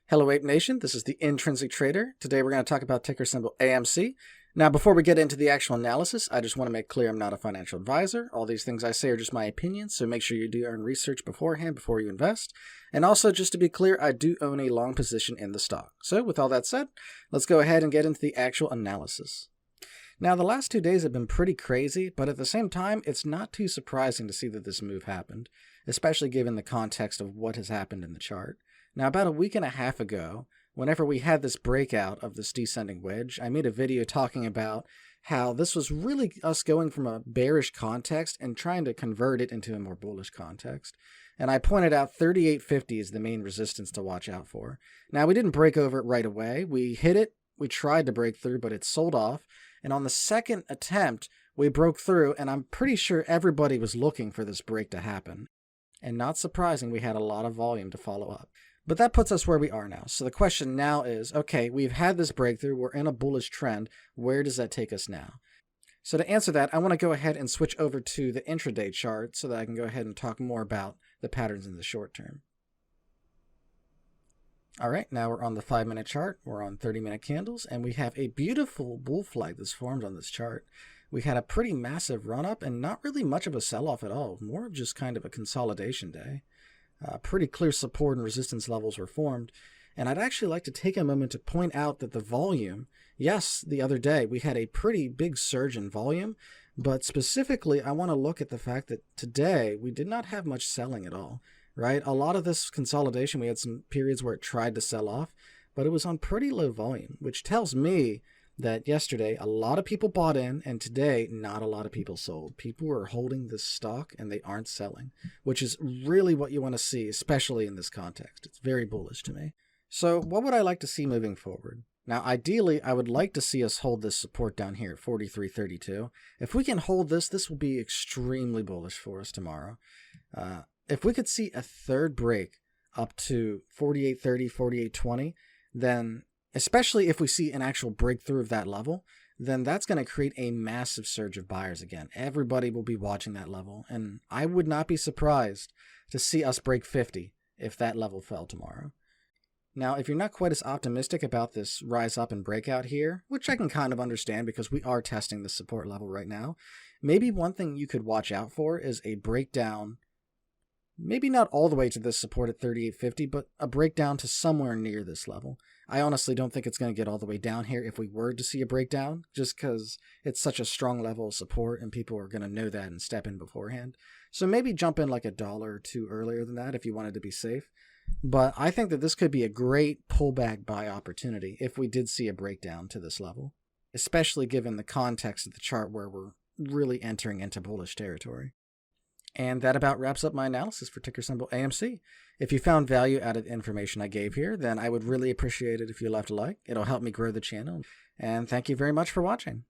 Hello Ape Nation, this is the Intrinsic Trader. Today we're going to talk about ticker symbol AMC. Now before we get into the actual analysis, I just want to make clear I'm not a financial advisor. All these things I say are just my opinions, so make sure you do your own research beforehand before you invest. And also, just to be clear, I do own a long position in the stock. So with all that said, let's go ahead and get into the actual analysis. Now the last 2 days have been pretty crazy, but at the same time, it's not too surprising to see that this move happened, especially given the context of what has happened in the chart. Now, about a week and a half ago, whenever we had this breakout of this descending wedge, I made a video talking about how this was really us going from a bearish context and trying to convert it into a more bullish context. And I pointed out 3850 is the main resistance to watch out for. Now, we didn't break over it right away. We hit it, we tried to break through, but it sold off. And on the second attempt, we broke through, and I'm pretty sure everybody was looking for this break to happen. And not surprising, we had a lot of volume to follow up. But that puts us where we are now. So the question now is, okay, we've had this breakthrough, we're in a bullish trend, where does that take us now? So to answer that, I want to go ahead and switch over to the intraday chart so that I can go ahead and talk more about the patterns in the short term. All right, now we're on the 5-minute chart, we're on 30-minute candles, and we have a beautiful bull flag that's formed on this chart. We had a pretty massive run-up and not really much of a sell-off at all, more of just kind of a consolidation day. Pretty clear support and resistance levels were formed, and I'd actually like to take a moment to point out that the volume, yes, the other day we had a pretty big surge in volume, but specifically I want to look at the fact that today we did not have much selling at all, right? A lot of this consolidation, we had some periods where it tried to sell off, but it was on pretty low volume, which tells me that yesterday a lot of people bought in and today not a lot of people sold. People are holding this stock and they aren't selling, which is really what you want to see, especially in this context. It's very bullish to me. So what would I like to see moving forward? Now, ideally, I would like to see us hold this support down here at 43.32. If we can hold this, this will be extremely bullish for us tomorrow. If we could see a third break up to 48.30, 48.20, then especially if we see an actual breakthrough of that level, then that's going to create a massive surge of buyers again. Everybody will be watching that level, and I would not be surprised to see us break 50 if that level fell tomorrow. Now, if you're not quite as optimistic about this rise up and breakout here, which I can kind of understand because we are testing the support level right now, maybe one thing you could watch out for is a breakdown. Maybe not all the way to this support at 38.50, but a breakdown to somewhere near this level. I honestly don't think it's going to get all the way down here if we were to see a breakdown, just because it's such a strong level of support and people are going to know that and step in beforehand. So maybe jump in like $1 or $2 earlier than that if you wanted to be safe. But I think that this could be a great pullback buy opportunity if we did see a breakdown to this level, especially given the context of the chart where we're really entering into bullish territory. And that about wraps up my analysis for ticker symbol AMC. If you found value out of the information I gave here, then I would really appreciate it if you left a like. It'll help me grow the channel. And thank you very much for watching.